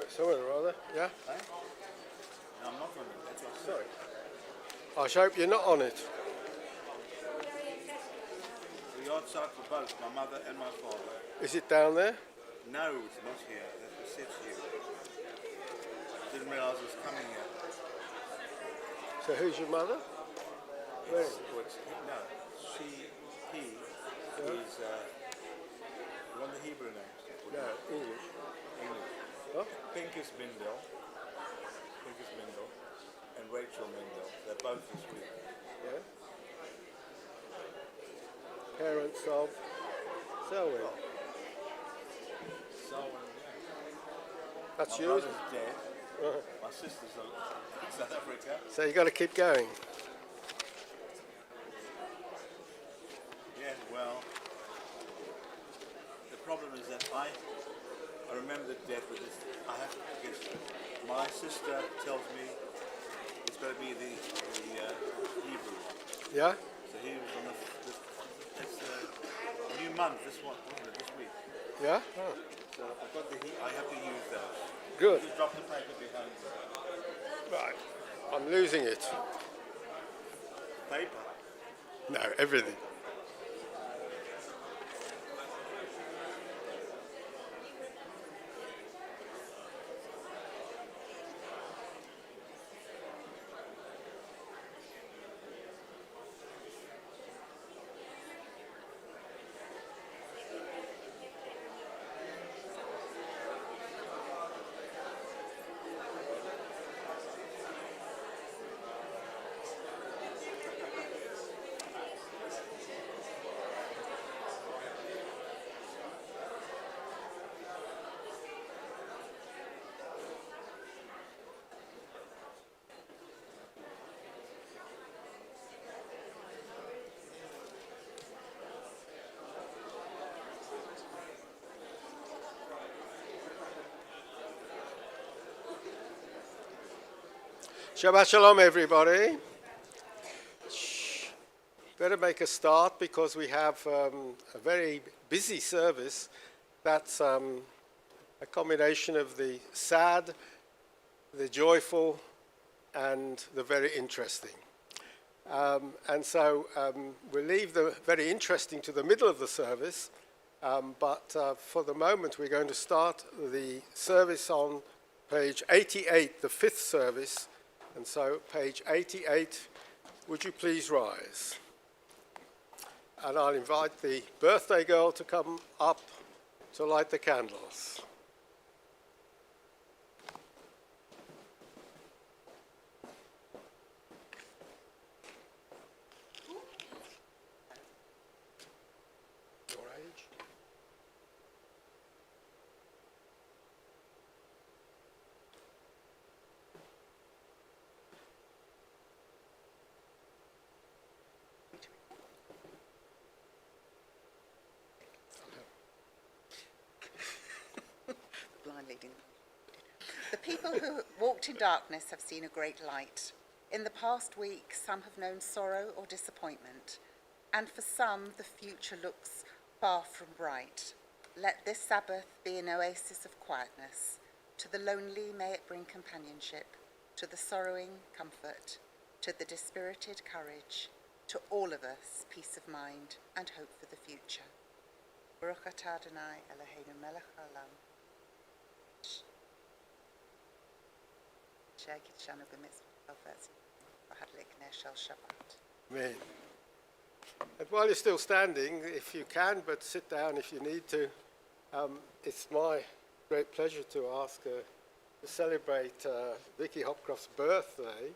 Somewhere or other, yeah? Eh? No, I'm not on it. That's what I said. Sorry. I should hope you're not on it. We outside for both, my mother and my father. Is it down there? No, it's not here. That was said to you. Didn't realise it was coming here. So who's your mother? Where is it? No, he is one of the Hebrew names. No, English. English. Huh? Pincus Mindel, and Rachel Mindel. They're both this week. Yeah. Parents of Selwyn. Selwyn, That's my yours? brother's dead. My sister's in South Africa. So you got to keep going. Yeah, well, the problem is that I remember the death of this. I have to get. My sister tells me it's going to be the Hebrew one. Yeah? So he was on it's a new month. This one, wasn't it, this week? Yeah? Oh, So I've got I have to use those. good. Just drop the paper behind me. Right. I'm losing it. Paper. No, everything. Shabbat Shalom, everybody. Better make a start because we have a very busy service. That's a combination of the sad, the joyful, and the very interesting. And so we'll leave the very interesting to the middle of the service, but for the moment we're going to start the service on page 88, the fifth service. And so page 88, would you please rise? And I'll invite the birthday girl to come up to light the candles. Your age? Blind leading. The people who walked in darkness have seen a great light. In the past week, some have known sorrow or disappointment, and for some, the future looks far from bright. Let this Sabbath be an oasis of quietness. To the lonely, may it bring companionship. To the sorrowing, comfort. To the dispirited, courage. To all of us, peace of mind and hope for the future. Baruch atah Adonai Eloheinu melech haolam. Amen. And while you're still standing, if you can, but sit down if you need to, it's my great pleasure to ask to celebrate Vicky Hopcroft's birthday,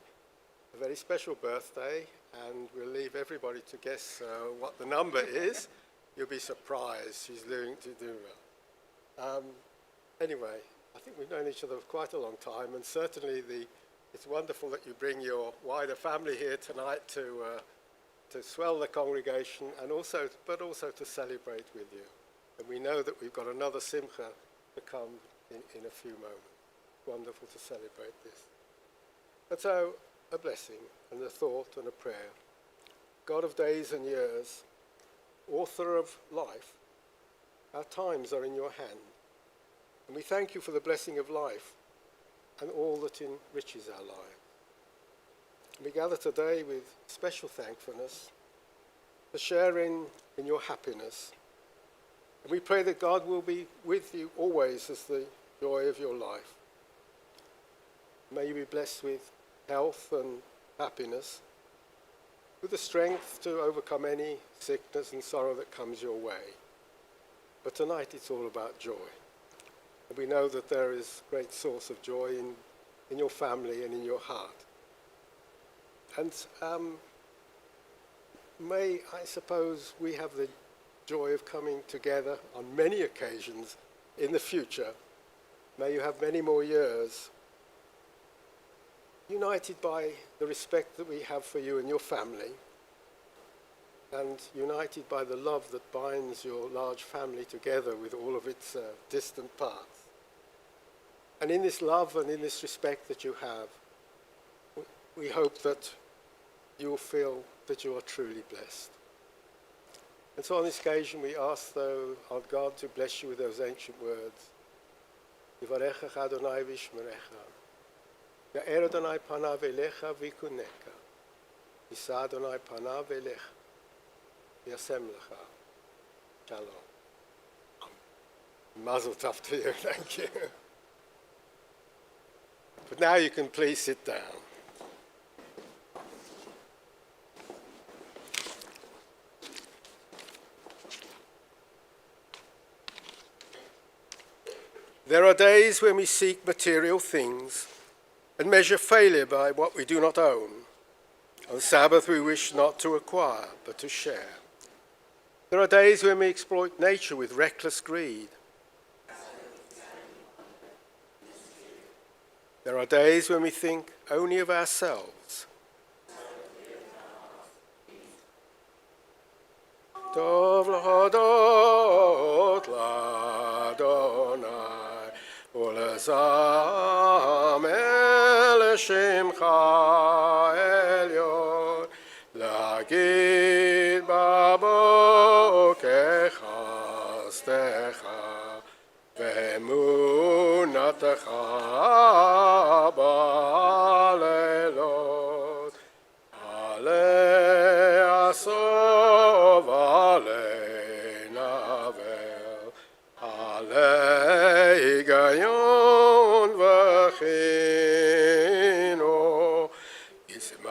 a very special birthday, and we'll leave everybody to guess what the number is. You'll be surprised. She's doing well. Anyway, I think we've known each other for quite a long time, and certainly it's wonderful that you bring your wider family here tonight to swell the congregation, and also to celebrate with you. And we know that we've got another simcha to come in a few moments. Wonderful to celebrate this. And so, a blessing and a thought and a prayer. God of days and years, author of life, our times are in your hand. And we thank you for the blessing of life and all that enriches our lives. We gather today with special thankfulness for sharing in your happiness. And we pray that God will be with you always as the joy of your life. May you be blessed with health and happiness, with the strength to overcome any sickness and sorrow that comes your way. But tonight it's all about joy. And we know that there is a great source of joy in your family and in your heart. And may, I suppose, we have the joy of coming together on many occasions in the future. May you have many more years, united by the respect that we have for you and your family, and united by the love that binds your large family together with all of its distant parts. And in this love and in this respect that you have, we hope that you will feel that you are truly blessed. And so on this occasion we ask, though, our God to bless you with those ancient words. Yivarecha Adonai v'yishmerecha. Ya'er Adonai panav elecha v'yikuneka. Yisa Adonai panav elecha. Yasem lecha. Shalom. Mazel tov to you, thank you. But now you can please sit down. There are days when we seek material things and measure failure by what we do not own. On Sabbath we wish not to acquire, but to share. There are days when we exploit nature with reckless greed. There are days when we think only of ourselves. Tov l'hodot l'Adonai ולזמר לשמך עליון, להגיד בבוקר חסדך ואמונתך בלילות. עלי עשוב עלי נבל, עלי היגיון וחינוך. ישמחני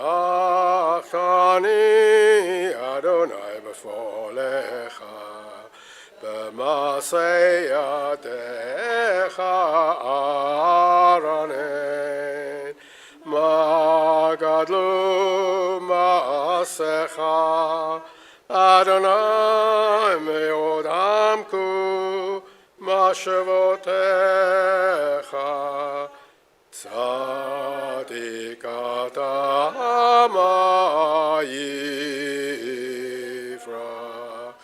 אדוני בפועלך, במעשה ידיך ארנן. מה גדלו מעשיך, אדוני מאוד עמקו מחשבותיך. צדיק אתה מה יפרח,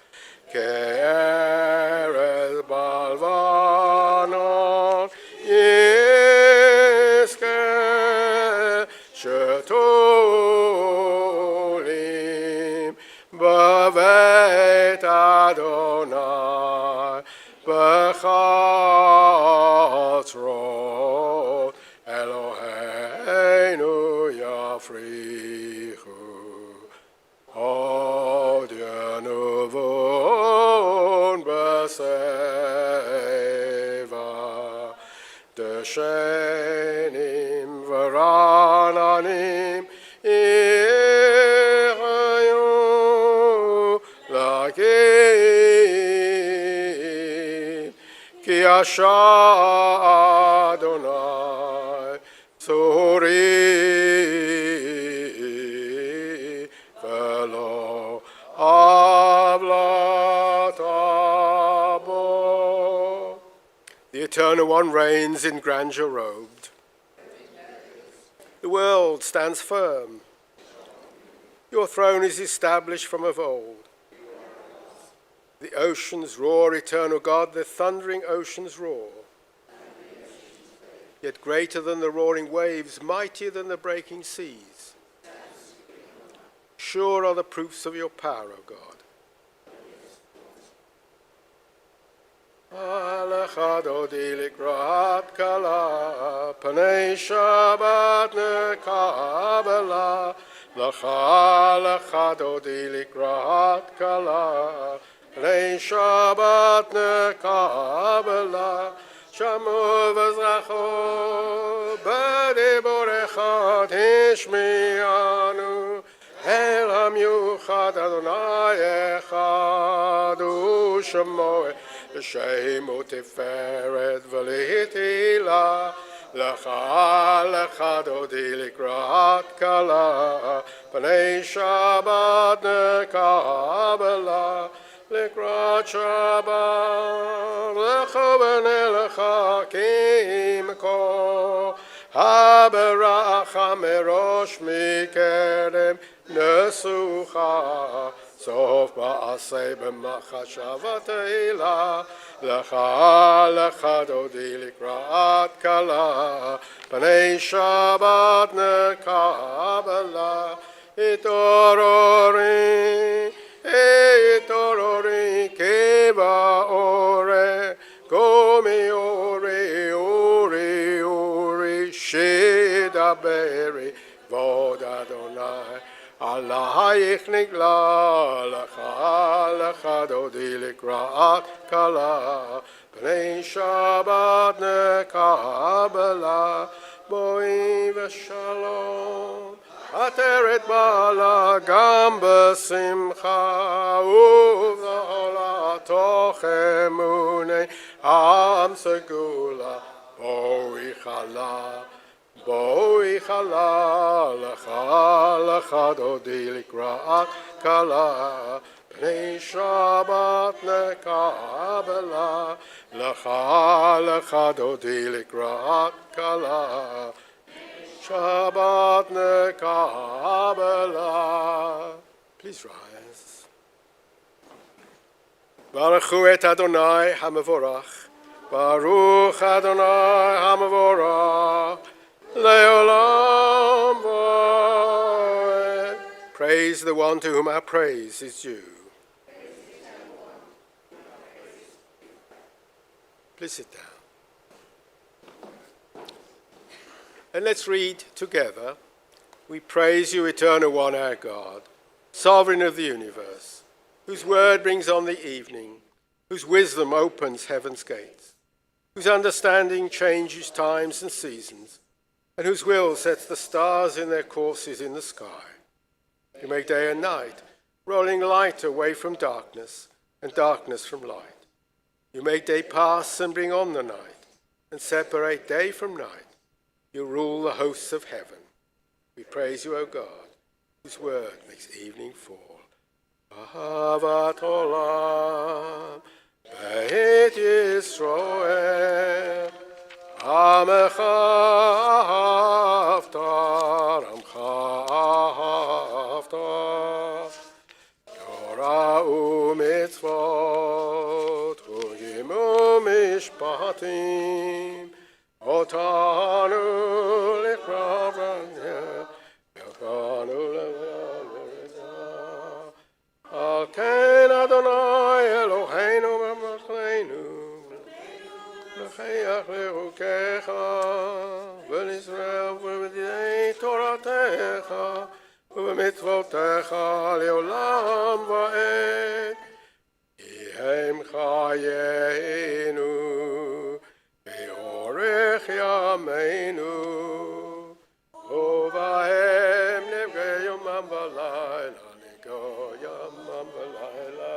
כארז בלבנון יזכה שתולים בבית אדוני בחצרות אלוהינו יפריחו. עוד ינובון בשיבה, דשנים ורעננים יחיו להגיד, כי עשה אדוני צורי ולא עוולת בו. The Eternal One reigns in grandeur robed. The world stands firm. Your throne is established from of old. The oceans roar, eternal God, the thundering oceans roar. Yet greater than the roaring waves, mightier than the breaking seas. Sure are the proofs of your power, O God. Alecha dodi likrat kala, Panei Shabbat nekabela, Lecha dodi likrat kala, Panei Shabbat nekabela, Shamu v'zracho, b'diborecha tishmi'anu, El hamiuchad Adonai echad u'shemoe, Shemo tiferet v'lihitila, Lecha dodi likrat kala, Panei Shabbat nekabela, Likrat Shabbat, Lecha v'nelecha kimko, Haberacha merosh mikerem nesucha, Sof ba'aseh b'machashava teila, Lecha dodi likrat kala, Panei Shabbat nekabela, Itorori keva ore, gomi ori, shidaberi, vod Adonai, Allahayich nigla, lecha dodi likrat kala, Pnei Shabbat nekabela, boi v'shalom. Ateret bala gam b'simcha uv'ola toch emunei am segula boi chala lecha dodi likrat kala Pnei Shabbat nekabela lecha dodi likrat kala Shabbat nekabela. Please rise. Baruch hu et Adonai hamavorach. Baruch Adonai hamavorach. Leolam voed. Praise the one to whom our praise is due. Please sit down. And let's read together. We praise you, eternal one, our God, sovereign of the universe, whose word brings on the evening, whose wisdom opens heaven's gates, whose understanding changes times and seasons, and whose will sets the stars in their courses in the sky. You make day and night, rolling light away from darkness and darkness from light. You make day pass and bring on the night, and separate day from night. You rule the hosts of heaven. We praise you, O God, whose word makes evening fall. Ahavat olam, Beit Yisroel, Amecha haftar, Amcha haftar, Torah u'mitzvot, Chugim u'mishpatim, Otanu lichravanya, Yakanu le'v'alv'reza. Al ken Adonai Eloheinu v'machleinu, L'chayach le'rukecha, V'nisrael v'v'dei Toratecha, V'mitzvotecha le'olam va'ed, Yihem chayeinu, Orech yameinu, Ovahem nevge yomam v'layla, Nigo yomam v'layla,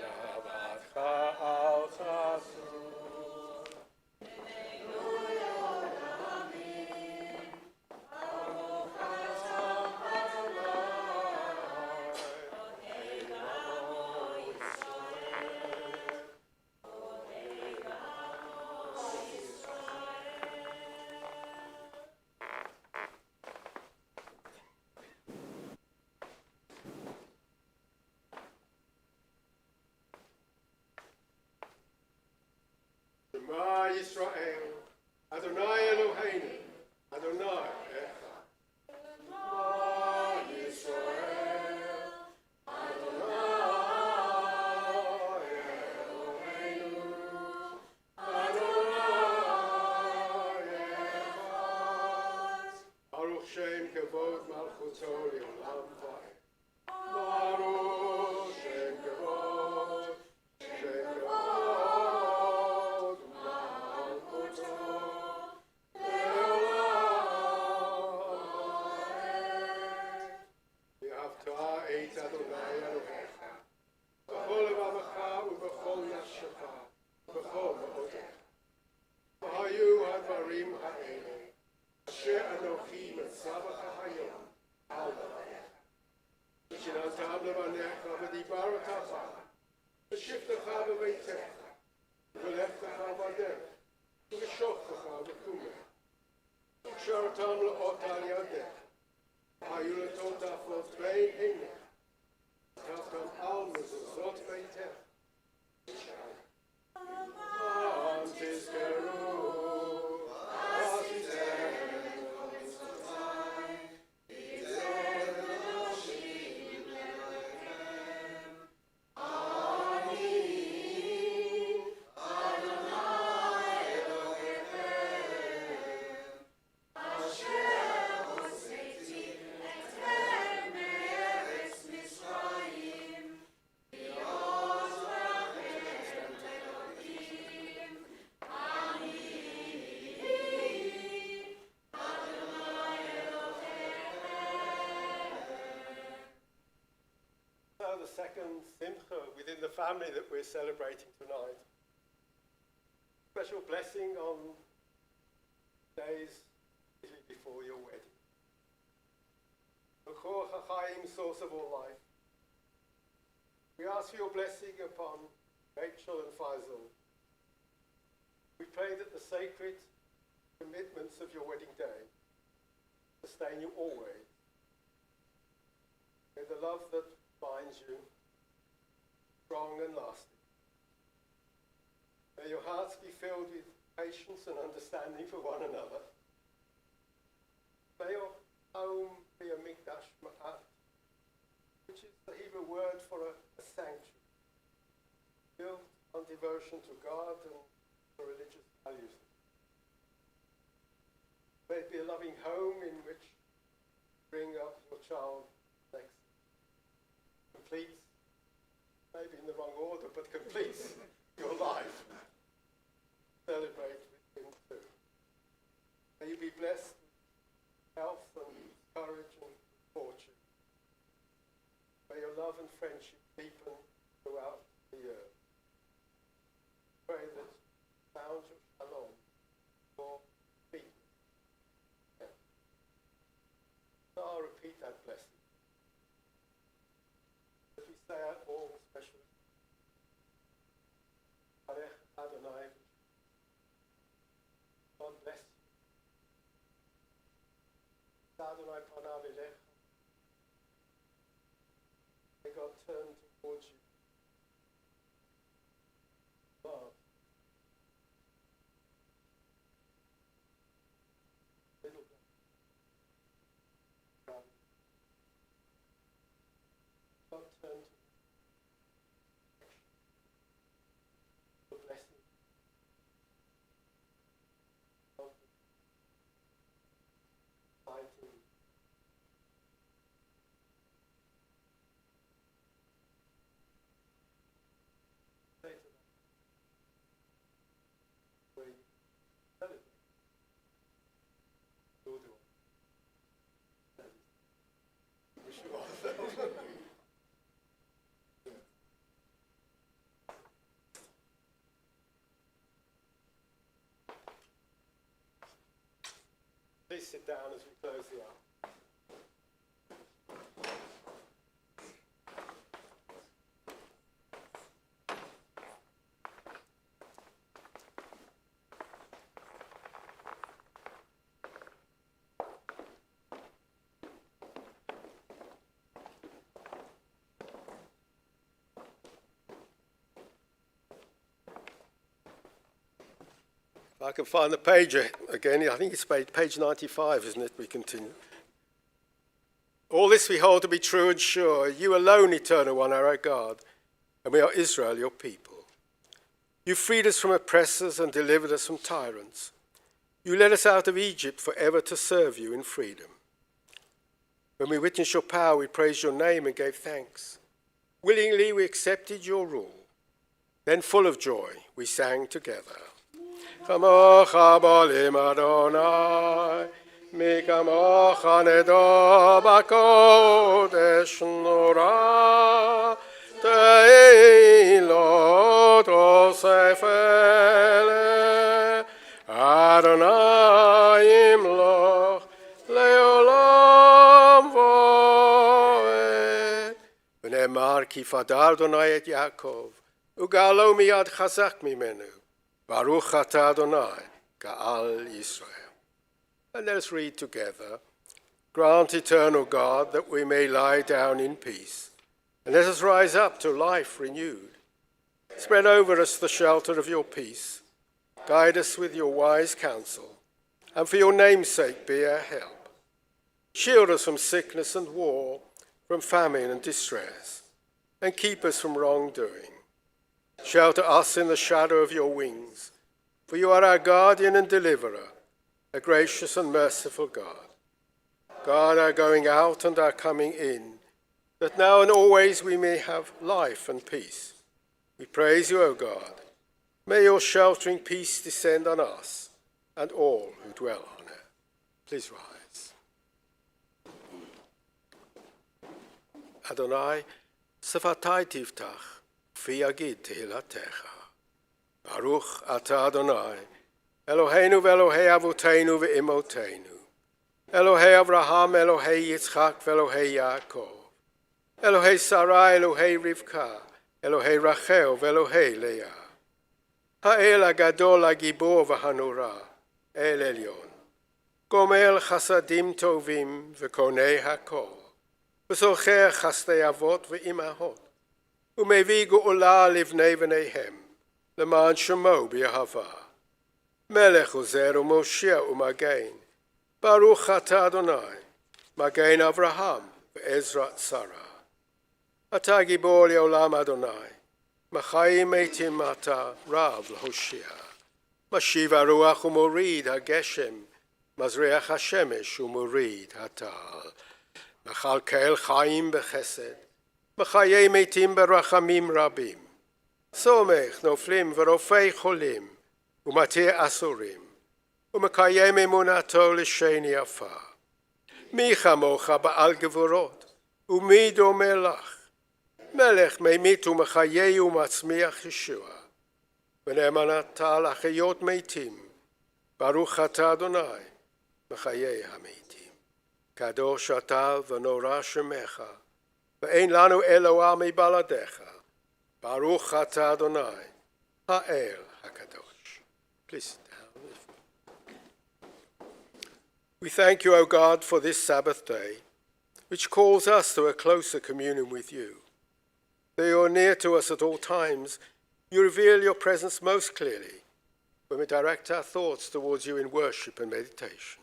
Yavatcha al tzasu. Shema Yisrael, Adonai Eloheinu, Adonai Echad. Shema Yisrael, Adonai Eloheinu, Shem Kavod Malchuto Leolam Va'ed. Baruch Shem Kavod, Shem Kavod Malchuto Leolam Va'ed. V'ahavta et Adonai Elohecha b'chol levavecha u'b'chol nafshecha u'b'chol ma'odecha. V'hayu hadvarim ha'elu asher Anochi metzavecha hayom al b'lecha. V'shinantam levanecha v'dibarata b'cha v'shiftecha b'beitecha v'lechtecha b'derech v'shochtecha b'kumech v'ksharatam le'ot al yadecha v'hayu letotafot bein einecha v'taftam al mezuzot beitecha The second simcha within the family that we're celebrating tonight. Special blessing on days before your wedding. B'chor HaChaim, source of all life. We ask for your blessing upon Rachel and Faisal. We pray that the sacred commitments of your wedding day sustain you always. May the love that binds you strong and lasting. May your hearts be filled with patience and understanding for one another. May your home be a mikdash ma'at, which is the Hebrew word for a sanctuary, built on devotion to God and for religious values. May it be a loving home in which you bring up your child next. Completes, maybe in the wrong order, but completes your life. Celebrate with him too. May you be blessed with health and courage and fortune. May your love and friendship deepen throughout the year. Pray that you found your shalom for people. Yeah. So I'll repeat that blessing. We say out all special. Barech Adonai. God bless you. Adonai panav elecha. May God turn towards you. Love. Little God turn to the blessing of fighting. Say to them, where you celebrate, so do I. Wish you all the best. Please sit down as we close the hour. If I can find the page again, I think it's page 95, isn't it? We continue. All this we hold to be true and sure. You alone, Eternal One, are our God, and we are Israel, your people. You freed us from oppressors and delivered us from tyrants. You led us out of Egypt forever to serve you in freedom. When we witnessed your power, we praised your name and gave thanks. Willingly we accepted your rule. Then full of joy, we sang together. Chamocha bolim Adonai, mi kamocha nedo b'kodesh nora, teilot osef ele, Adonai imloch leolam voed. ונאמר כי פדה אדוני את יעקב, וגאלו מיד חזק ממנו. Baruch atah Adonai, Ga'al Yisrael. And let us read together. Grant, eternal God, that we may lie down in peace, and let us rise up to life renewed. Spread over us the shelter of your peace. Guide us with your wise counsel, and for your name's sake be our help. Shield us from sickness and war, from famine and distress, and keep us from wrongdoing. Shelter us in the shadow of your wings, for you are our guardian and deliverer, a gracious and merciful God. Guard our going out and our coming in, that now and always we may have life and peace. We praise you, O God. May your sheltering peace descend on us and all who dwell on it. Please rise. Adonai, Sefatai Tiftach, Fi Yagid Tehilatecha. Baruch atah Adonai, Eloheinu ve'Elohei Avotenu ve'Imotenu, Elohei Avraham, Elohei Yitzchak ve'Elohei Yaakov, Elohei Sarai, Elohei Rivka, Elohei Rachel ve'Elohei Leah. Ha'el Agadol Agibor v'Hanura, El Elyon, Gomel Chasadim Tovim ve'Konei Hakol, V'Zocher Chasdei Avot ve'Imahot, U'Mevi Ge'ula Livnei v'Neihem, Leman Shemo b'Yahava. Melech Uzer u'Mosheh u'Magein, Baruch atah Adonai, Magein Avraham ve'Ezrat Sarah. Atah Gibor Le'olam Adonai, Machayim Meitim atah Rav L'Hoshia. Mashiv HaRuach u'Morid HaGeshem, Mazriach HaShemesh u'Morid HaTal. Mechalkel Chaim b'Chesed, Machayei Meitim b'Rachamim Rabim. Somech Noflim v'Rofei Cholim, U'Mateh Asurim, U'Mekayem Emunato L'Sheni Afa. Mi chamocha ba'al gevorot, U'mi domeh lach. Melech meimit u'mechayei u'matzmiach Yeshua. V'ne'eman atah l'achayot meitim, Baruch atah Adonai, Mechayei hameitim. Kadosh atah v'nora shemecha, Ve'ein lanu Eloah mibaladecha. Baruch atah Adonai, Ha'el HaKadosh. Please sit down. We thank you, O God, for this Sabbath day, which calls us to a closer communion with you. Though you are near to us at all times, you reveal your presence most clearly when we direct our thoughts towards you in worship and meditation.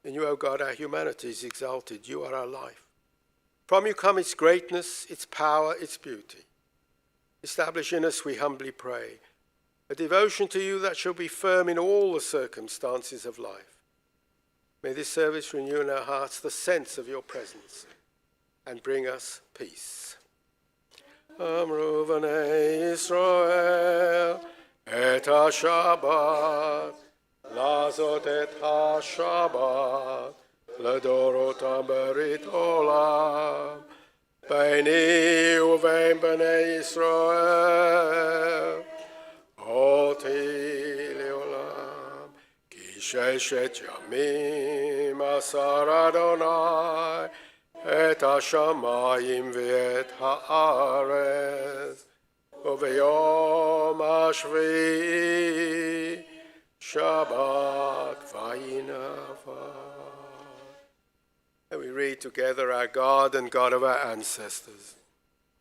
In you, O God, our humanity is exalted. You are our life. From you come its greatness, its power, its beauty. Establish in us, we humbly pray, a devotion to you that shall be firm in all the circumstances of life. May this service renew in our hearts the sense of your presence and bring us peace. Amru v'nei Yisrael et ha-Shabbat, lazot et ha-Shabbat, לדורותם ברית עולם, ביני ובין בני ישראל, אותי לעולם. כי ששת ימים עשה אדוני את השמיים ואת הארץ, וביום השביעי שבת וינפש. And we read together, our God and God of our ancestors.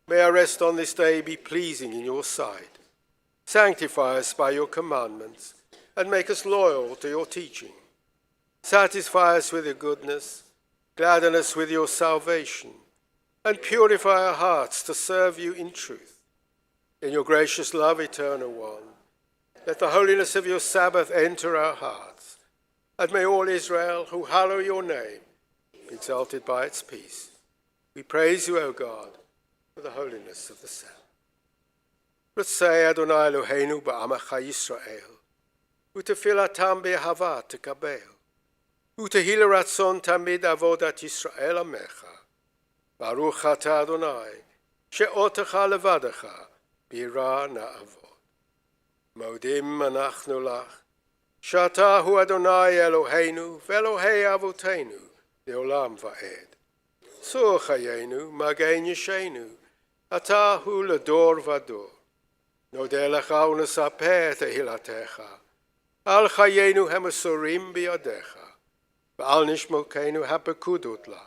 May our rest on this day be pleasing in your sight. Sanctify us by your commandments and make us loyal to your teaching. Satisfy us with your goodness, gladden us with your salvation, and purify our hearts to serve you in truth. In your gracious love, eternal one, let the holiness of your Sabbath enter our hearts, and may all Israel who hallow your name exalted by its peace. We praise you, O God, for the holiness of the Sabbath. R'tzei Adonai Eloheinu ba'amecha Yisrael, u'tefilatam be'ahava tekabel, u'tehil ratzon tamid avodat Yisrael amecha. Baruch atah Adonai, she'otecha levadecha, bira na'avod. Modim anachnu lach, שאתה הוא אדוני אלוהינו ואלוהי אבותינו לעולם ועד. צור חיינו, מגן ישנו, אתה הוא לדור ודור. נודה לך ונספר את תהילתך, על חיינו המסורים בידיך, ועל נשמותינו הפקודות לך,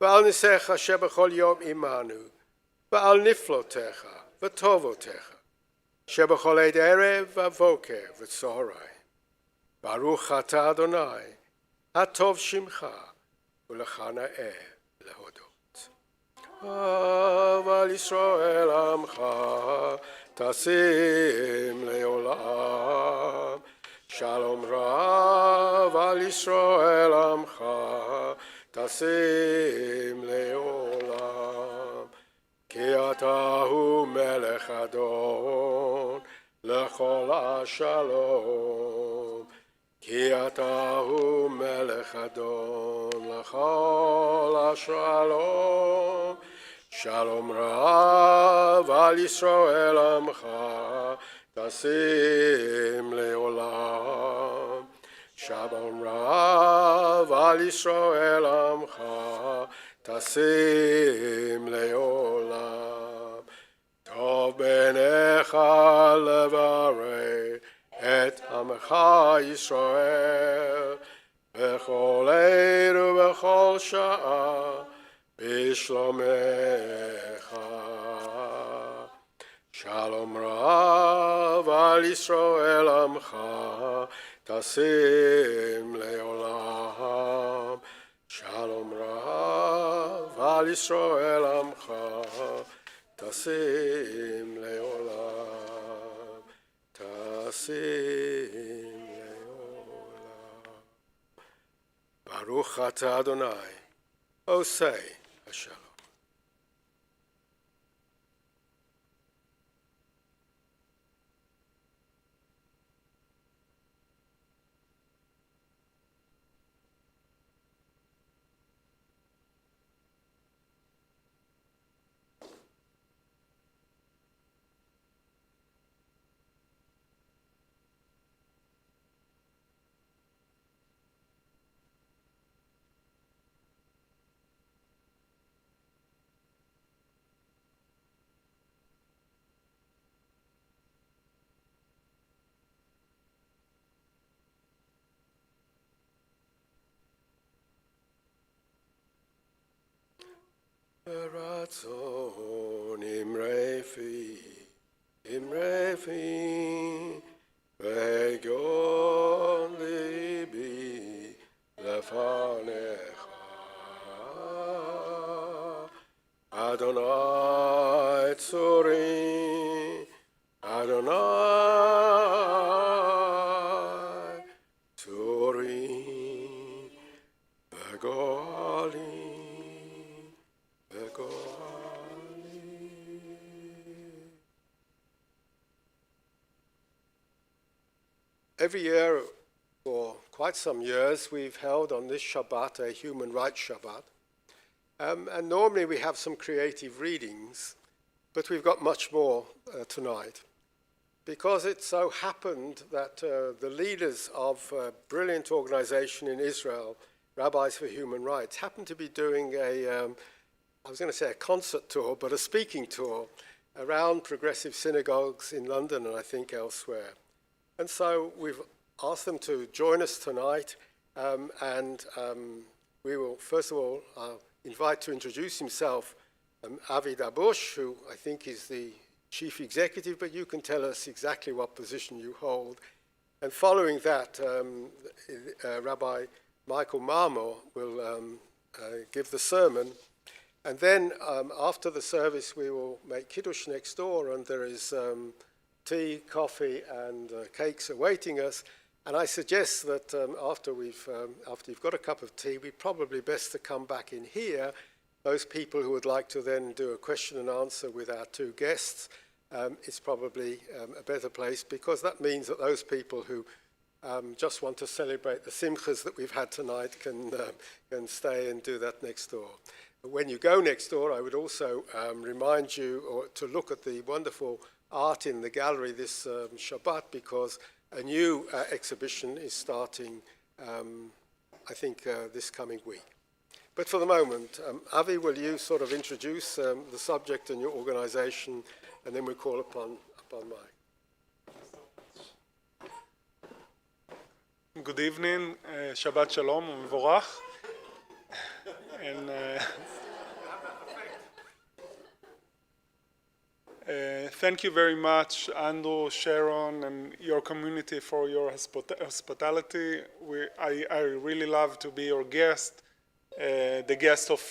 ועל ניסיך אשר בכל יום עמנו, ועל נפלותיך וטובותיך, שבכל עת ערב ובוקר וצהריים. ברוך אתה אדוני, הטוב שמך, ולך נאה להודות. אבל ישראל עמך, תשים לעולם. שלום רב על ישראל עמך, תשים לעולם. כי אתה הוא מלך אדון, לכל השלום. כי אתה הוא מלך אדון לכל השלום. שלום רב על ישראל עמך, תשים לעולם. שלום רב על ישראל עמך, תשים לעולם. טוב בעיניך לברך את עמך ישראל, בכל עת ובכל שעה, בשלומך. שלום רב על ישראל עמך, תשים לעולם. שלום רב על ישראל עמך, תשים לעולם. תשים לעולם. ברוך אתה אדוני, עושה השלום. ברצון אמרפי, ויגון ליבי לפניך. אדוני צורי, אדוני צורי, וגואלי. Every year, for quite some years, we've held on this Shabbat a Human Rights Shabbat. And normally we have some creative readings, but we've got much more tonight. Because it so happened that the leaders of a brilliant organization in Israel, Rabbis for Human Rights, happened to be doing I was going to say a concert tour, but a speaking tour around progressive synagogues in London and I think elsewhere. And so we've asked them to join us tonight, and we will, first of all, invite to introduce himself Avi Dabush, who I think is the chief executive, but you can tell us exactly what position you hold. And following that, Rabbi Michael Marmor will give the sermon. And then after the service, we will make Kiddush next door, and there is tea, coffee, and cakes awaiting us. And I suggest that after you've got a cup of tea, we'd probably best to come back in here. Those people who would like to then do a question and answer with our two guests, it's probably a better place, because that means that those people who just want to celebrate the simchas that we've had tonight can stay and do that next door. When you go next door, I would also remind you to look at the wonderful art in the gallery this Shabbat, because a new exhibition is starting, I think, this coming week. But for the moment, Avi, will you sort of introduce the subject and your organization, and then we call upon Mike. Good evening, Shabbat Shalom u'Mevorach. And thank you very much, Andrew, Sharon, and your community for your hospitality. I really love to be your guest, the guest of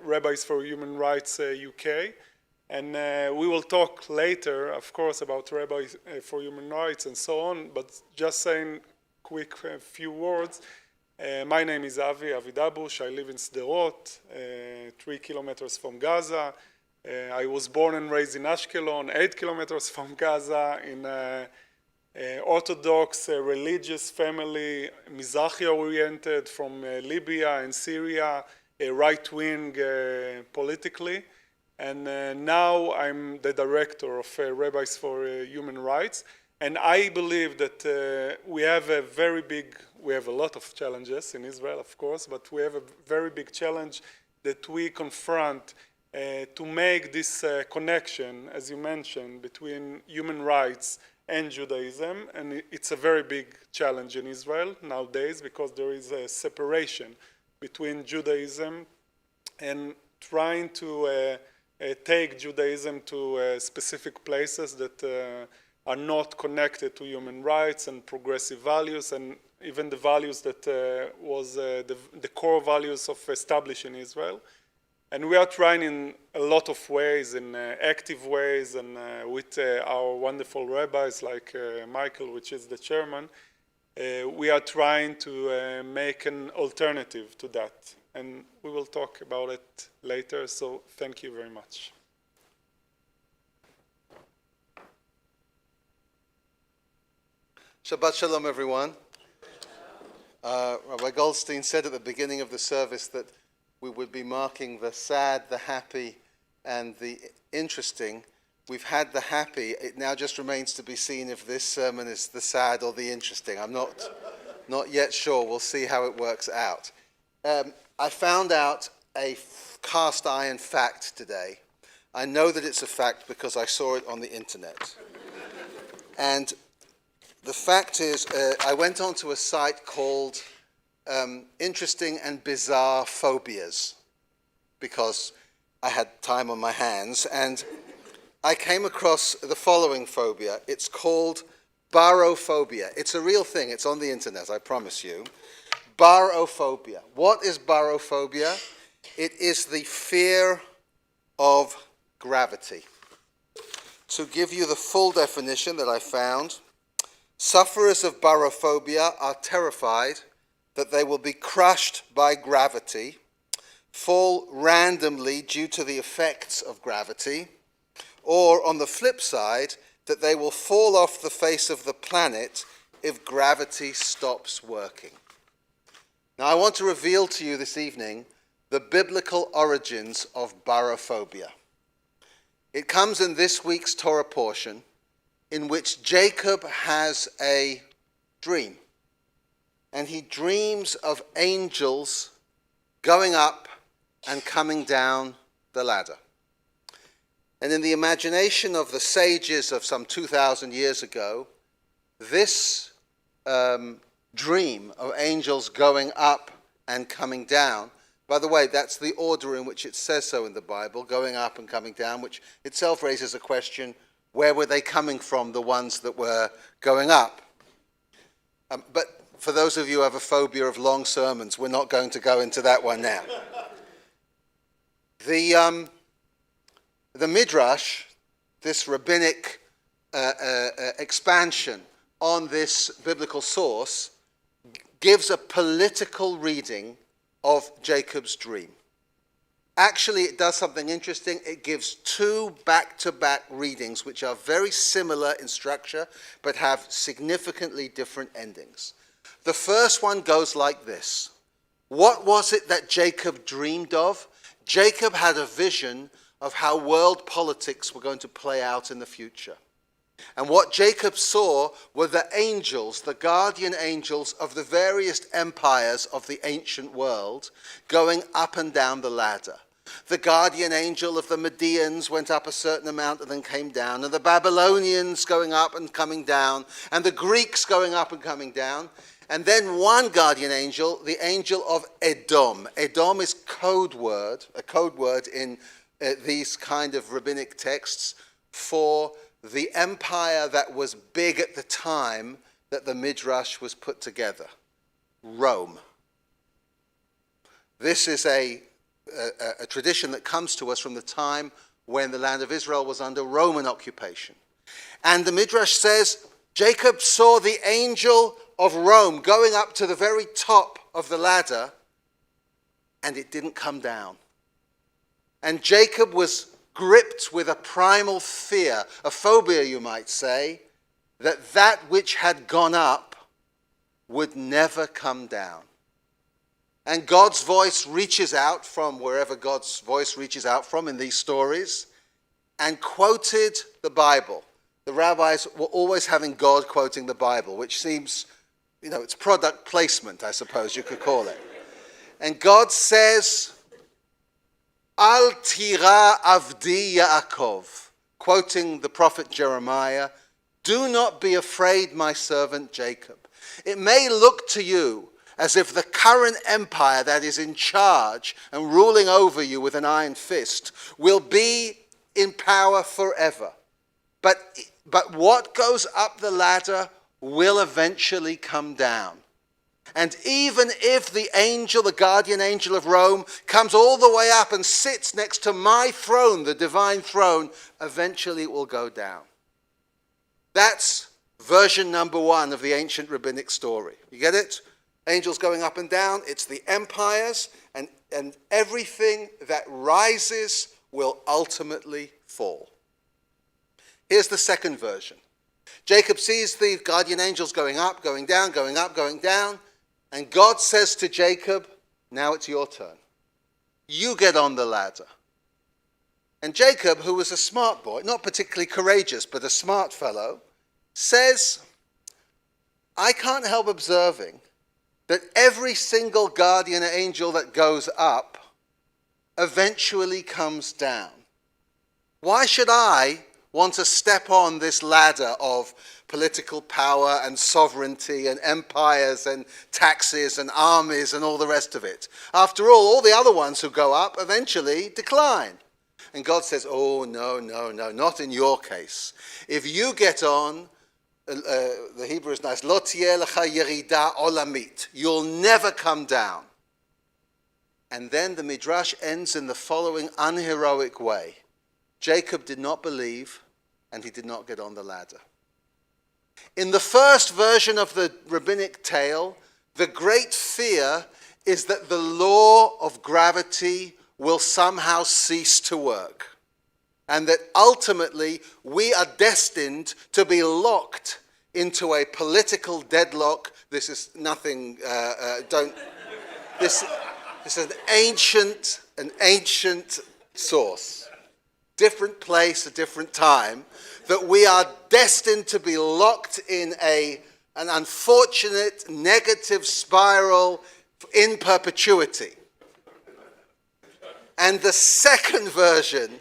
Rabbis for Human Rights UK. And we will talk later, of course, about Rabbis for Human Rights and so on, but just saying quick few words. My name is Avi Dabush. I live in Sderot, 3 kilometers from Gaza. I was born and raised in Ashkelon, 8 kilometers from Gaza, in an Orthodox religious family, Mizrahi-oriented, from Libya and Syria, right-wing politically. And now I'm the director of Rabbis for Human Rights. And I believe that we have a lot of challenges in Israel, of course, but we have a very big challenge that we confront to make this connection, as you mentioned, between human rights and Judaism. And it's a very big challenge in Israel nowadays, because there is a separation between Judaism and trying to take Judaism to specific places that are not connected to human rights and progressive values, and even the values that was the core values of establishing Israel. And we are trying in a lot of ways, in active ways, and with our wonderful rabbis like Michael, which is the chairman, we are trying to make an alternative to that. And we will talk about it later, so thank you very much. Shabbat Shalom, everyone. Rabbi Goldstein said at the beginning of the service that we would be marking the sad, the happy, and the interesting. We've had the happy. It now just remains to be seen if this sermon is the sad or the interesting. I'm not yet sure. We'll see how it works out. I found out a cast iron fact today. I know that it's a fact because I saw it on the internet. And the fact is, I went onto a site called Interesting and Bizarre Phobias, because I had time on my hands, and I came across the following phobia. It's called barophobia. It's a real thing. It's on the internet, I promise you. Barophobia. What is barophobia? It is the fear of gravity. To give you the full definition that I found, sufferers of barophobia are terrified that they will be crushed by gravity, fall randomly due to the effects of gravity, or on the flip side, that they will fall off the face of the planet if gravity stops working. Now, I want to reveal to you this evening the biblical origins of barophobia. It comes in this week's Torah portion, in which Jacob has a dream. And he dreams of angels going up and coming down the ladder. And in the imagination of the sages of some 2,000 years ago, this dream of angels going up and coming down, by the way, that's the order in which it says so in the Bible, going up and coming down, which itself raises a question: where were they coming from, the ones that were going up? But for those of you who have a phobia of long sermons, we're not going to go into that one now. The Midrash, this rabbinic expansion on this biblical source gives a political reading of Jacob's dream. Actually, it does something interesting. It gives two back-to-back readings which are very similar in structure but have significantly different endings. The first one goes like this. What was it that Jacob dreamed of? Jacob had a vision of how world politics were going to play out in the future. And what Jacob saw were the angels, the guardian angels of the various empires of the ancient world, going up and down the ladder. The guardian angel of the Medians went up a certain amount and then came down, and the Babylonians going up and coming down, and the Greeks going up and coming down. And then one guardian angel, the angel of Edom. Edom is a code word in these kind of rabbinic texts for the empire that was big at the time that the Midrash was put together, Rome. This is a tradition that comes to us from the time when the land of Israel was under Roman occupation. And the Midrash says, Jacob saw the angel of Rome going up to the very top of the ladder, and it didn't come down. And Jacob was gripped with a primal fear, a phobia you might say, that which had gone up would never come down. And God's voice reaches out from wherever God's voice reaches out from in these stories and quoted the Bible. The rabbis were always having God quoting the Bible, which seems, it's product placement, I suppose you could call it. And God says, Al tira avdi Yaakov, quoting the prophet Jeremiah, do not be afraid, my servant Jacob. It may look to you as if the current empire that is in charge and ruling over you with an iron fist will be in power forever. But what goes up the ladder will eventually come down. And even if the angel, the guardian angel of Rome, comes all the way up and sits next to my throne, the divine throne, eventually it will go down. That's version number one of the ancient rabbinic story. You get it? Angels going up and down. It's the empires, and everything that rises will ultimately fall. Here's the second version. Jacob sees the guardian angels going up, going down, going up, going down. And God says to Jacob, now it's your turn. You get on the ladder. And Jacob, who was a smart boy, not particularly courageous, but a smart fellow, says, I can't help observing that every single guardian angel that goes up eventually comes down. Why should I want to step on this ladder of political power and sovereignty and empires and taxes and armies and all the rest of it? After all the other ones who go up eventually decline. And God says, oh, no, not in your case. If you get on, the Hebrew is nice, lo tieh lecha yerida olamit. You'll never come down. And then the Midrash ends in the following unheroic way. Jacob did not believe, and he did not get on the ladder. In the first version of the rabbinic tale, the great fear is that the law of gravity will somehow cease to work, and that ultimately we are destined to be locked into a political deadlock. This is nothing, this is an ancient source. Different place, a different time, that we are destined to be locked in an unfortunate negative spiral in perpetuity. And the second version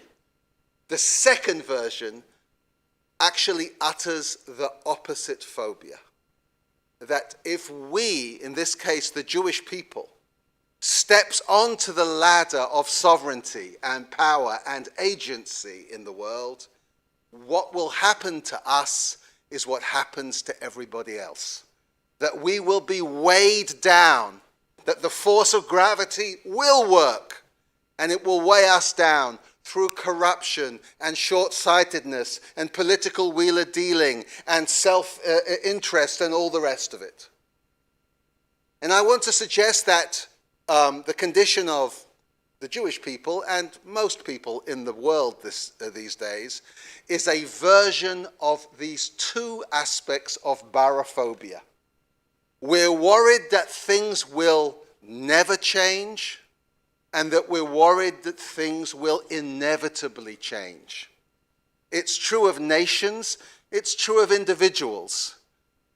actually utters the opposite phobia. That if we, in this case the Jewish people, steps onto the ladder of sovereignty and power and agency in the world, what will happen to us is what happens to everybody else. That we will be weighed down, that the force of gravity will work, and it will weigh us down through corruption and short-sightedness and political wheeler dealing and self-interest and all the rest of it. And I want to suggest that the condition of the Jewish people and most people in the world these days is a version of these two aspects of barophobia. We're worried that things will never change, and that we're worried that things will inevitably change. It's true of nations, it's true of individuals.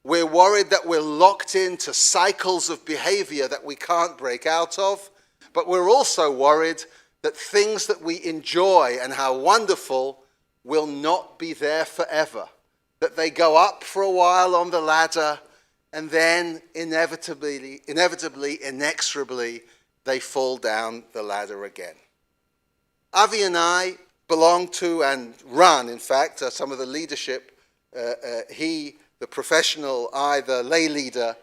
We're worried that we're locked into cycles of behavior that we can't break out of, but we're also worried that things that we enjoy and how wonderful will not be there forever, that they go up for a while on the ladder and then inevitably, inexorably, they fall down the ladder again. Avi and I belong to and run, in fact, some of the leadership, he, the professional, I, the lay leader,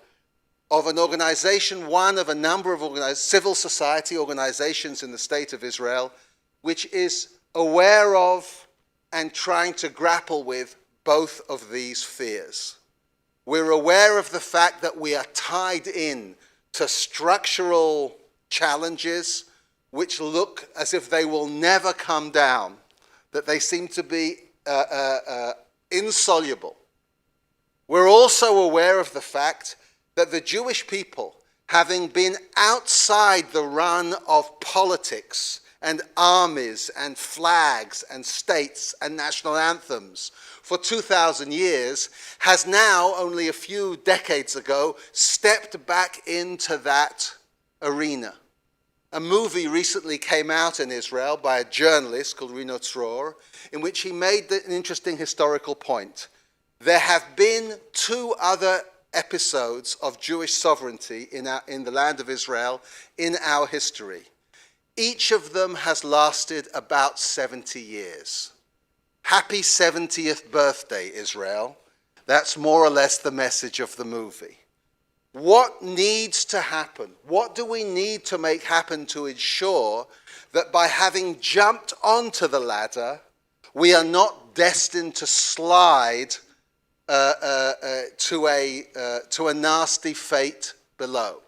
of an organization, one of a number of civil society organizations in the state of Israel, which is aware of and trying to grapple with both of these fears. We're aware of the fact that we are tied in to structural challenges which look as if they will never come down, that they seem to be insoluble. We're also aware of the fact that the Jewish people, having been outside the run of politics and armies and flags and states and national anthems for 2,000 years, has now, only a few decades ago, stepped back into that arena. A movie recently came out in Israel by a journalist called Rino Tzror, in which he made an interesting historical point. There have been two other episodes of Jewish sovereignty in the land of Israel in our history. Each of them has lasted about 70 years. Happy 70th birthday, Israel. That's more or less the message of the movie. What needs to happen? What do we need to make happen to ensure that by having jumped onto the ladder, we are not destined to slide to a nasty fate below?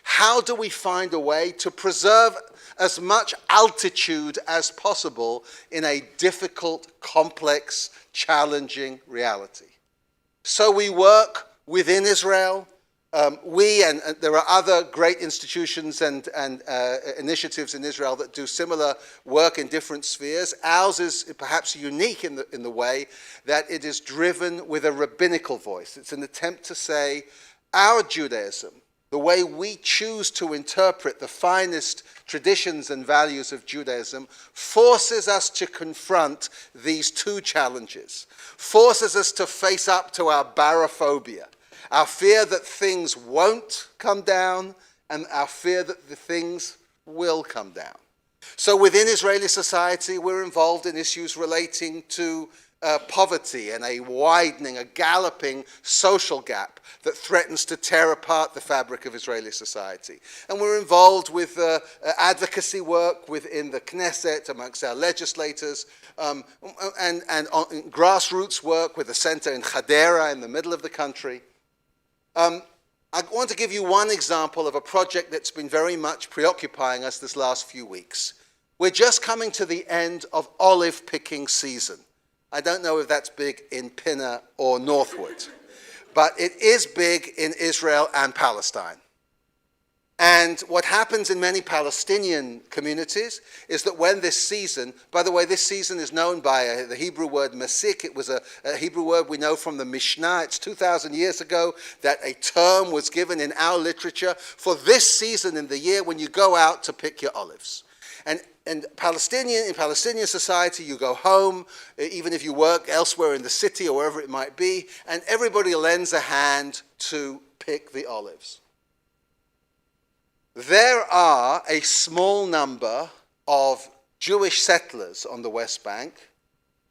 How do we find a way to preserve as much altitude as possible in a difficult, complex, challenging reality? So we work within Israel. We and there are other great institutions and initiatives in Israel that do similar work in different spheres. Ours is perhaps unique in the way that it is driven with a rabbinical voice. It's an attempt to say our Judaism, the way we choose to interpret the finest traditions and values of Judaism, forces us to confront these two challenges, forces us to face up to our barophobia, our fear that things won't come down, and our fear that the things will come down. So within Israeli society, we're involved in issues relating to poverty and a widening, a galloping social gap that threatens to tear apart the fabric of Israeli society. And we're involved with advocacy work within the Knesset, amongst our legislators, and grassroots work with a center in Hadera in the middle of the country. I want to give you one example of a project that's been very much preoccupying us this last few weeks. We're just coming to the end of olive picking season. I don't know if that's big in Pinner or Northwood, but it is big in Israel and Palestine. And what happens in many Palestinian communities is that when this season, by the way, this season is known by the Hebrew word masik. It was a Hebrew word we know from the Mishnah. It's 2,000 years ago that a term was given in our literature for this season in the year when you go out to pick your olives. And in Palestinian society, you go home, even if you work elsewhere in the city or wherever it might be, and everybody lends a hand to pick the olives. There are a small number of Jewish settlers on the West Bank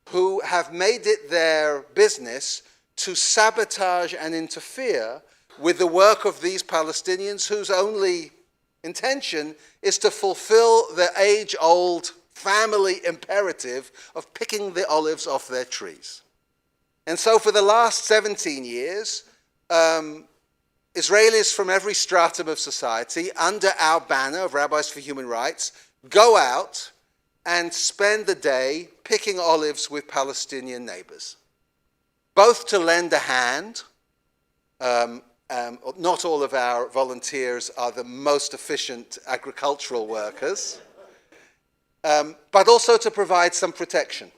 who have made it their business to sabotage and interfere with the work of these Palestinians whose only intention is to fulfill the age-old family imperative of picking the olives off their trees. And so for the last 17 years, Israelis from every stratum of society, under our banner of Rabbis for Human Rights, go out and spend the day picking olives with Palestinian neighbors, both to lend a hand. Not all of our volunteers are the most efficient agricultural workers, but also to provide some protection,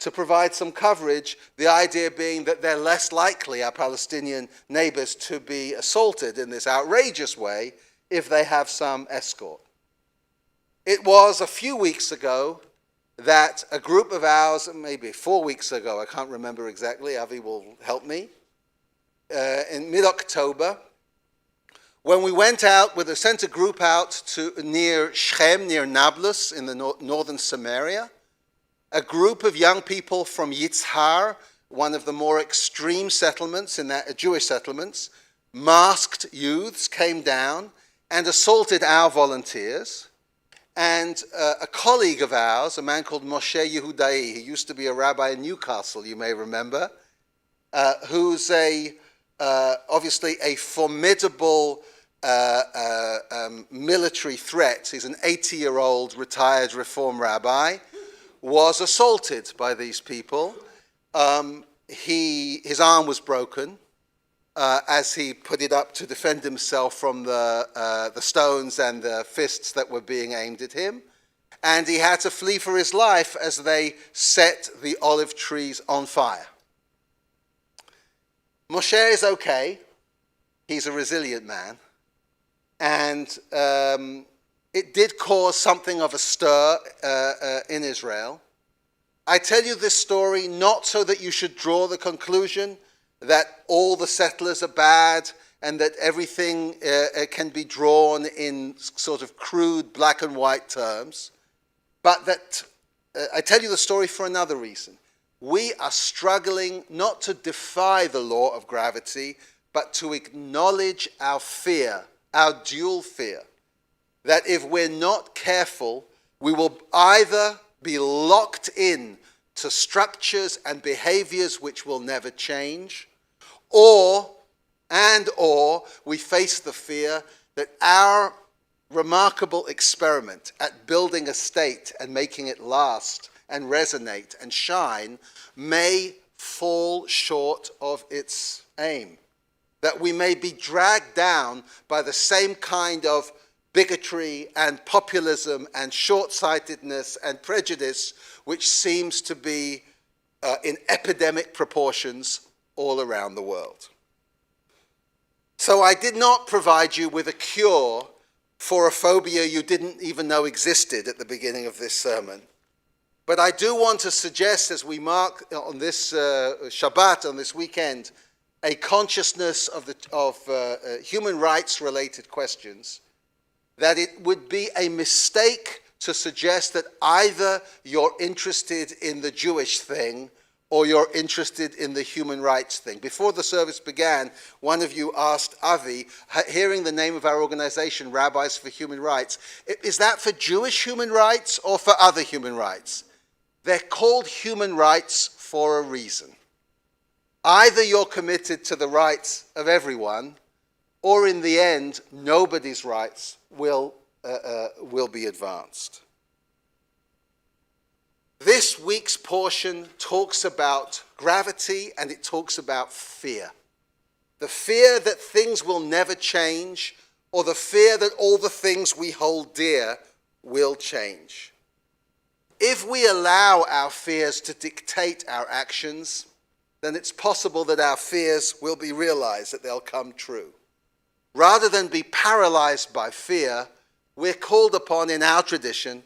to provide some coverage, the idea being that they're less likely, our Palestinian neighbors, to be assaulted in this outrageous way if they have some escort. It was a few weeks ago that a group of ours, maybe 4 weeks ago, I can't remember exactly, Avi will help me, in mid-October, when we sent a group out to near Shechem, near Nablus, in the northern Samaria. A group of young people from Yitzhar, one of the more extreme settlements, Jewish settlements, masked youths came down and assaulted our volunteers. And a colleague of ours, a man called Moshe Yehudai, he used to be a rabbi in Newcastle, you may remember, who's obviously a formidable military threat. He's an 80-year-old retired Reform rabbi, was assaulted by these people. His arm was broken as he put it up to defend himself from the stones and the fists that were being aimed at him. And he had to flee for his life as they set the olive trees on fire. Moshe is okay. He's a resilient man. And it did cause something of a stir in Israel. I tell you this story not so that you should draw the conclusion that all the settlers are bad and that everything can be drawn in sort of crude black and white terms, but that I tell you the story for another reason. We are struggling not to defy the law of gravity, but to acknowledge our fear, our dual fear, that if we're not careful, we will either be locked in to structures and behaviors which will never change, or we face the fear that our remarkable experiment at building a state and making it last and resonate and shine may fall short of its aim. That we may be dragged down by the same kind of bigotry and populism and short-sightedness and prejudice which seems to be in epidemic proportions all around the world. So I did not provide you with a cure for a phobia you didn't even know existed at the beginning of this sermon. But I do want to suggest, as we mark on this Shabbat, on this weekend, a consciousness of human rights-related questions, that it would be a mistake to suggest that either you're interested in the Jewish thing or you're interested in the human rights thing. Before the service began, one of you asked Avi, hearing the name of our organization, Rabbis for Human Rights, is that for Jewish human rights or for other human rights? They're called human rights for a reason. Either you're committed to the rights of everyone, or in the end, nobody's rights will be advanced. This week's portion talks about gravity and it talks about fear. The fear that things will never change, or the fear that all the things we hold dear will change. If we allow our fears to dictate our actions, then it's possible that our fears will be realized, that they'll come true. Rather than be paralyzed by fear, we're called upon in our tradition,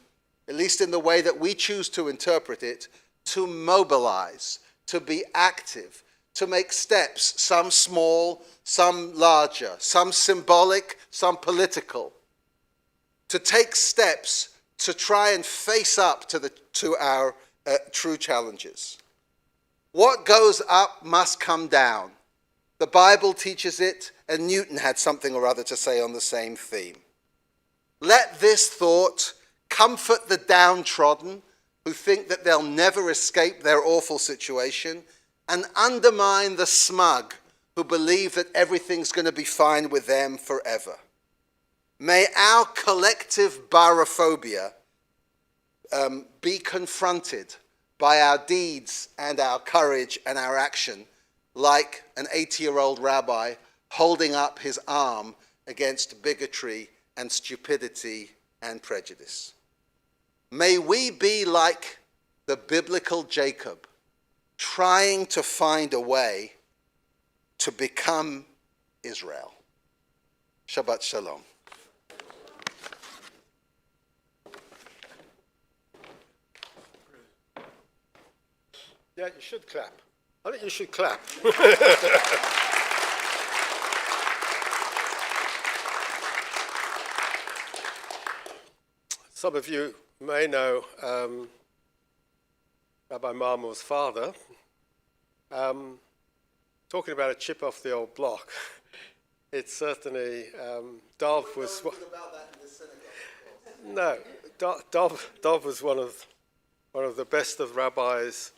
at least in the way that we choose to interpret it, to mobilize, to be active, to make steps, some small, some larger, some symbolic, some political, to take steps to try and face up to our true challenges. What goes up must come down. The Bible teaches it, and Newton had something or other to say on the same theme. Let this thought comfort the downtrodden who think that they'll never escape their awful situation, and undermine the smug who believe that everything's going to be fine with them forever. May our collective barophobia be confronted by our deeds and our courage and our action, like an 80-year-old rabbi holding up his arm against bigotry and stupidity and prejudice. May we be like the biblical Jacob, trying to find a way to become Israel. Shabbat Shalom. Yeah, you should clap. I think you should clap. Some of you may know Rabbi Marmor's father. Talking about a chip off the old block, it's certainly Dov was. No, Dov was one of the best of rabbis.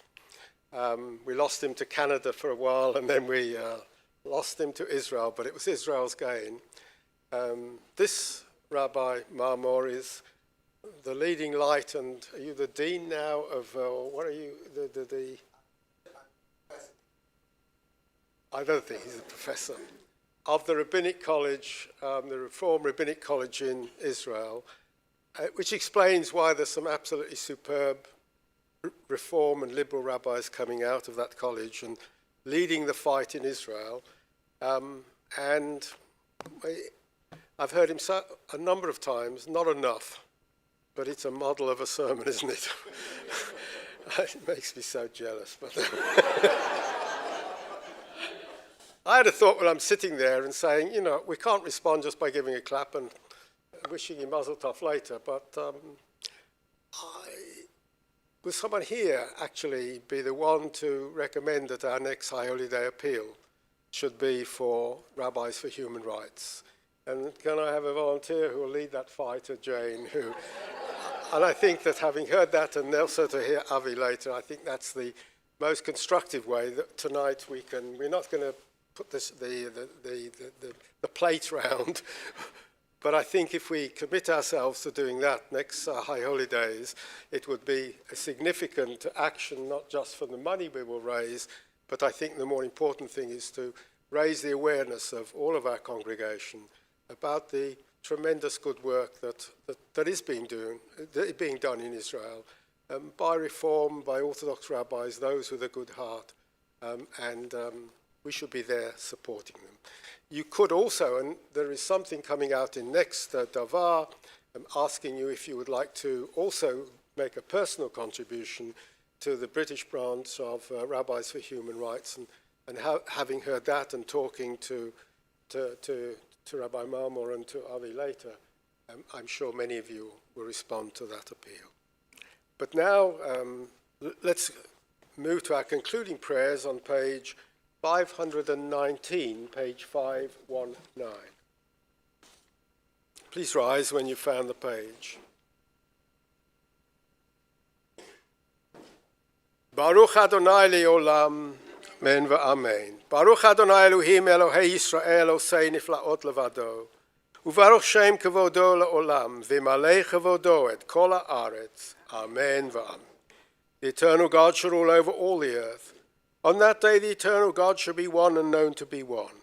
We lost him to Canada for a while, and then we lost him to Israel, but it was Israel's gain. This Rabbi Marmor is the leading light, and are you the dean now of, what are you, the I don't think he's a professor, of the Rabbinic College, the Reform Rabbinic College in Israel, which explains why there's some absolutely superb Reform and liberal rabbis coming out of that college and leading the fight in Israel. And I've heard him say a number of times, not enough, but it's a model of a sermon, isn't it? It makes me so jealous. But I had a thought when I'm sitting there and saying, you know, we can't respond just by giving a clap and wishing him mazel tov later, but will someone here actually be the one to recommend that our next High Holy Day appeal should be for Rabbis for Human Rights? And can I have a volunteer who will lead that fight, Jane, who... And I think that having heard that, and also to hear Avi later, I think that's the most constructive way that tonight we can... We're not going to put this, the plate round, but I think if we commit ourselves to doing that next High Holy Days, it would be a significant action, not just for the money we will raise, but I think the more important thing is to raise the awareness of all of our congregation about the tremendous good work that is being done in Israel by Reform, by Orthodox rabbis, those with a good heart, and we should be there supporting them. You could also, and there is something coming out in next Davar, asking you if you would like to also make a personal contribution to the British branch of Rabbis for Human Rights, and having heard that and talking to Rabbi Marmor and to Avi later, I'm sure many of you will respond to that appeal. But now let's move to our concluding prayers on page 519, page 519. Please rise when you found the page. Baruch Adonai le'olam, amen v'amen. Baruch Adonai Elohim Elohei Yisrael osei niflaot levado. Uvaruch Shem kevodo le'olam, v'malei kevodo et kol haaretz. Amen v'amen. The eternal God shall rule over all the earth. On that day the eternal God shall be one and known to be one.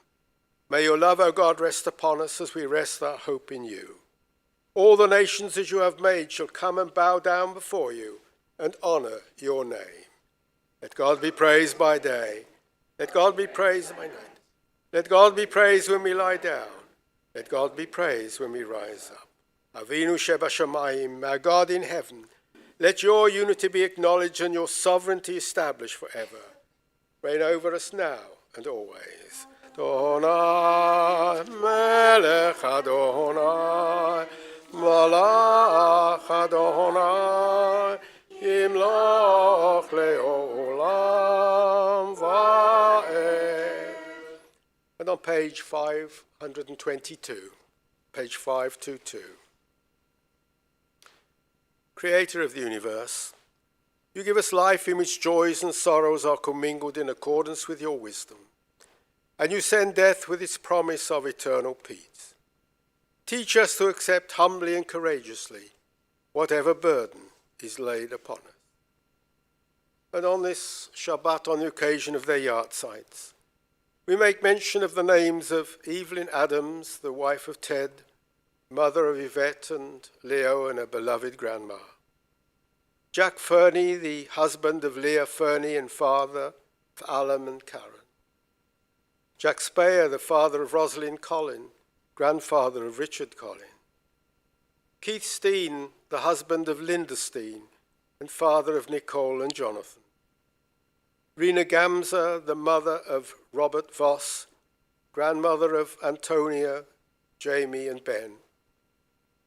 May your love, O God, rest upon us as we rest our hope in you. All the nations that you have made shall come and bow down before you and honor your name. Let God be praised by day. Let God be praised by night. Let God be praised when we lie down. Let God be praised when we rise up. Avinu Sheba Shamayim, our God in heaven, let your unity be acknowledged and your sovereignty established forever. Reign over us now and always. Adonai, Melech Adonai, Malach Adonai, Yimloch le'olam va'ed. And on page 522, page 522. Creator of the universe, you give us life in which joys and sorrows are commingled in accordance with your wisdom, and you send death with its promise of eternal peace. Teach us to accept humbly and courageously whatever burden is laid upon us. And on this Shabbat, on the occasion of their yahrzeits, we make mention of the names of Evelyn Adams, the wife of Ted, mother of Yvette and Leo and her beloved grandma. Jack Fernie, the husband of Leah Fernie and father of Alan and Karen. Jack Speyer, the father of Rosalind Collin, grandfather of Richard Collin. Keith Steen, the husband of Linda Steen and father of Nicole and Jonathan. Rena Gamza, the mother of Robert Voss, grandmother of Antonia, Jamie and Ben.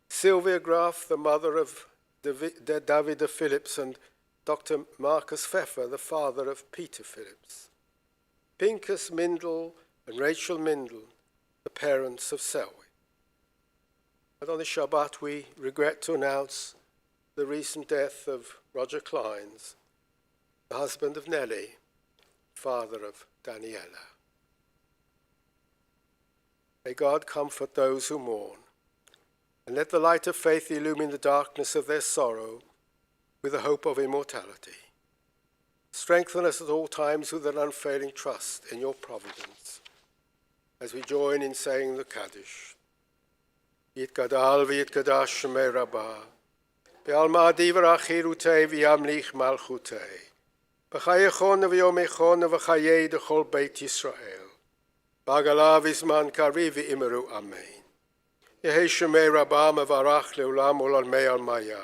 Sylvia Graf, the mother of Davida Phillips and Dr. Marcus Pfeffer, the father of Peter Phillips. Pincus Mindel and Rachel Mindel, the parents of Selwyn. And on the Shabbat, we regret to announce the recent death of Roger Clines, the husband of Nellie, father of Daniela. May God comfort those who mourn, and let the light of faith illumine the darkness of their sorrow with the hope of immortality. Strengthen us at all times with an unfailing trust in your providence, as we join in saying the Kaddish. Yitgadal v'yitgadash shemei Rabbah, be'alma divrach chirutei v'yamlich malchutei, b'chayechon v'yomechon v'chayei d'chol beit Yisrael, b'agala v'zman kari v'imeru amen. Yehi shemei Rabbah mevarach le'ulam olamei almaya,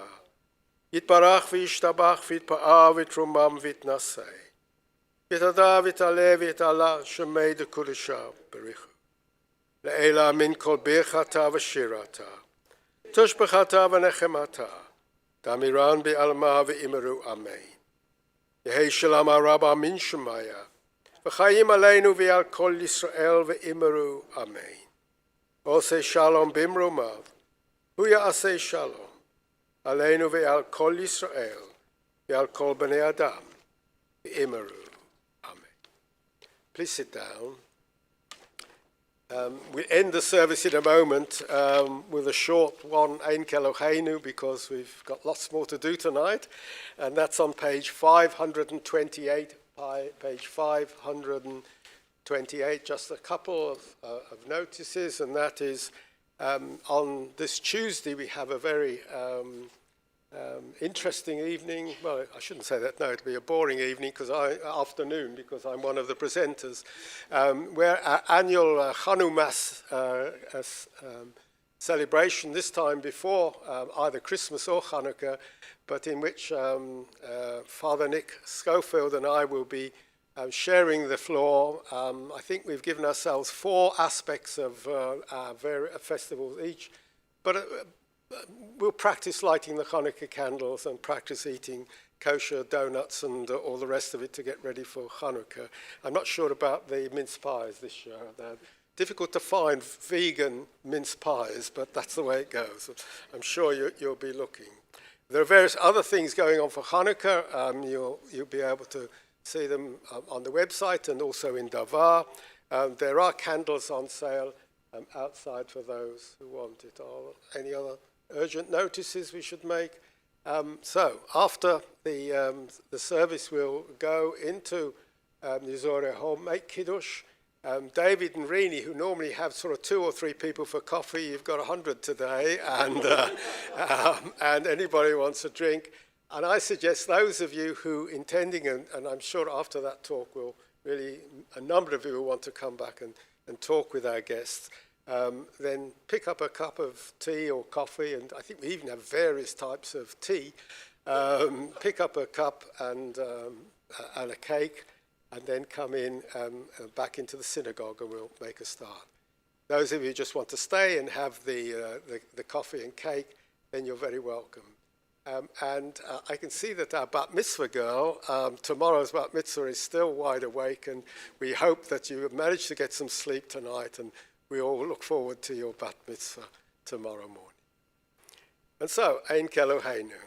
yitbarach v'yishtabach v'yitpa'ah v'ytrumam v'yitnasei, v'yitada v'yitaleh v'yitala shemei d'kudesha berichu. Le'ela min kol birchata v'shirata, tushbechata v'nechemata, damiran bi'alma v'imeru amen. Yehi shalom araba min shemaya, v'chayim aleinu v'al kol Yisrael v'imeru amen. Oseh shalom bimrumav, huya aseh shalom, aleinu v'al kol Yisrael, v'al kol b'nei adam, v'imeru amen. Please sit down. We'll end the service in a moment with a short one, Ein Keloheinu, because we've got lots more to do tonight. And that's on page 528, page 528, just a couple of notices, and that is on this Tuesday we have a very interesting evening. Well, I shouldn't say that. No, it'll be a boring evening afternoon because I'm one of the presenters. Where our annual Chanumas celebration, this time before either Christmas or Hanukkah, but in which Father Nick Schofield and I will be sharing the floor. I think we've given ourselves 4 aspects of our various festivals each, but we'll practice lighting the Hanukkah candles and practice eating kosher donuts and all the rest of it to get ready for Hanukkah. I'm not sure about the mince pies this year. They're difficult to find vegan mince pies, but that's the way it goes. I'm sure you'll be looking. There are various other things going on for Hanukkah. You'll be able to see them on the website and also in Davar. There are candles on sale outside for those who want it. Any other urgent notices we should make? So after the service, we'll go into Nizore home, make Kiddush. David and Rini, who normally have sort of 2 or 3 people for coffee, you've got 100 today, and anybody who wants a drink. And I suggest those of you who intending, and I'm sure after that talk, a number of you will want to come back and talk with our guests. Then pick up a cup of tea or coffee, and I think we even have various types of tea. Pick up a cup and a cake, and then come in back into the synagogue, and we'll make a start. Those of you who just want to stay and have the coffee and cake, then you're very welcome. And I can see that our bat mitzvah girl, tomorrow's bat mitzvah, is still wide awake, and we hope that you have managed to get some sleep tonight, and we all look forward to your bat mitzvah tomorrow morning. And so, Ein Keloheinu.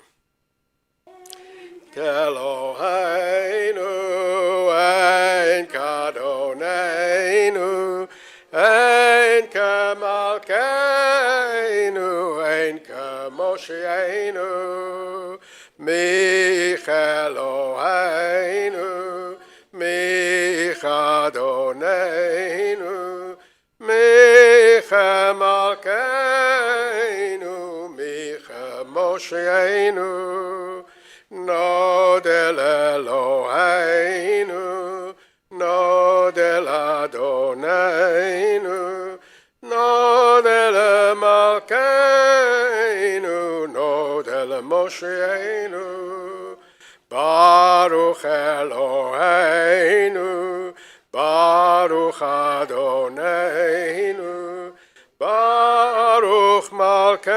Eloheinu, ein Kadoneinu, ein Kamalkeinu, ein Kamosheinu, mich Eloheinu, mich Adoneinu, mich Malkeinu, mich Mosheinu, Nodel Eloheinu, Nodel Adoneinu, Nodel Malkeinu, Nodel Mosheinu, Baruch Eloheinu, Baruch Adoneinu, Baruch Malkeinu,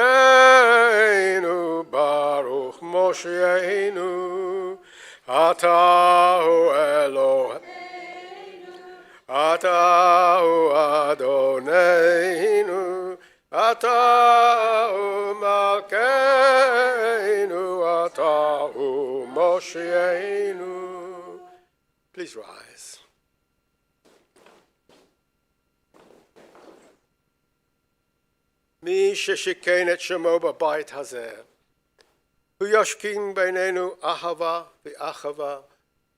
Baruch Mosheinu, Atahu Eloheinu, Atahu Adoneinu, Atahu Malkeinu, Atahu Mosheinu. Please rise. מי ששיכן את שמו בבית הזה, הוא ישכין בינינו אהבה ואחווה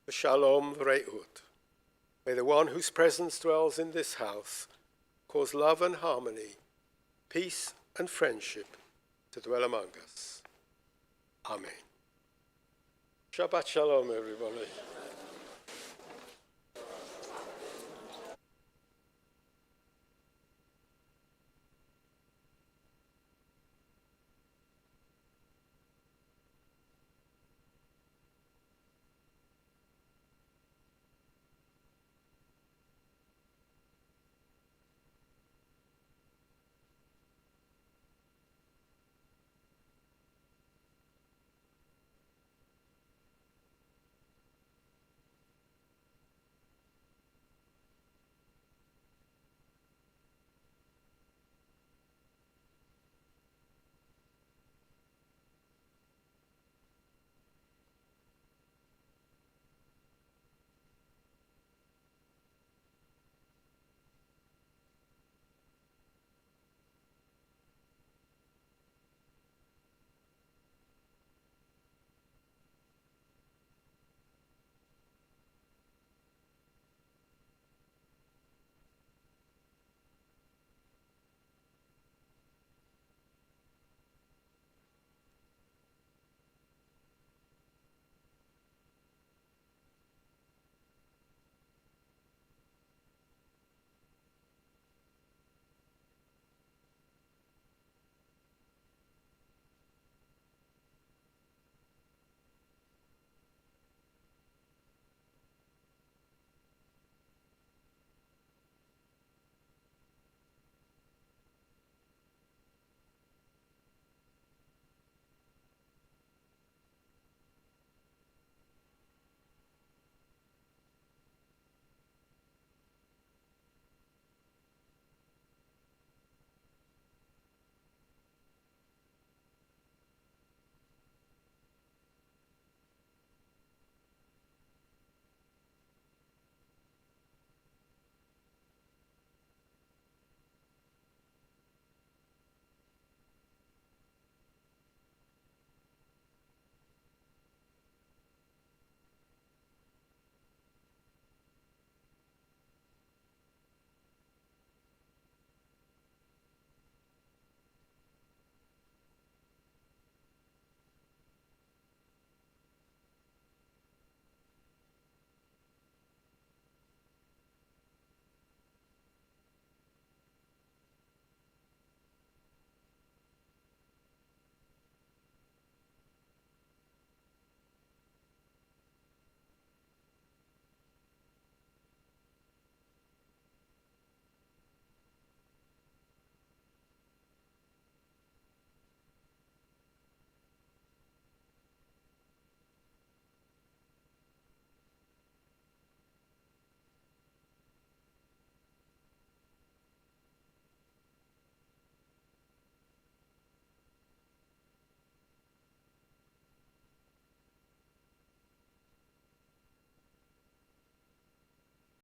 ושלום ורעות. May the one whose presence dwells in this house cause love and harmony, peace and friendship to dwell among us. Amen. Shabbat shalom, everybody.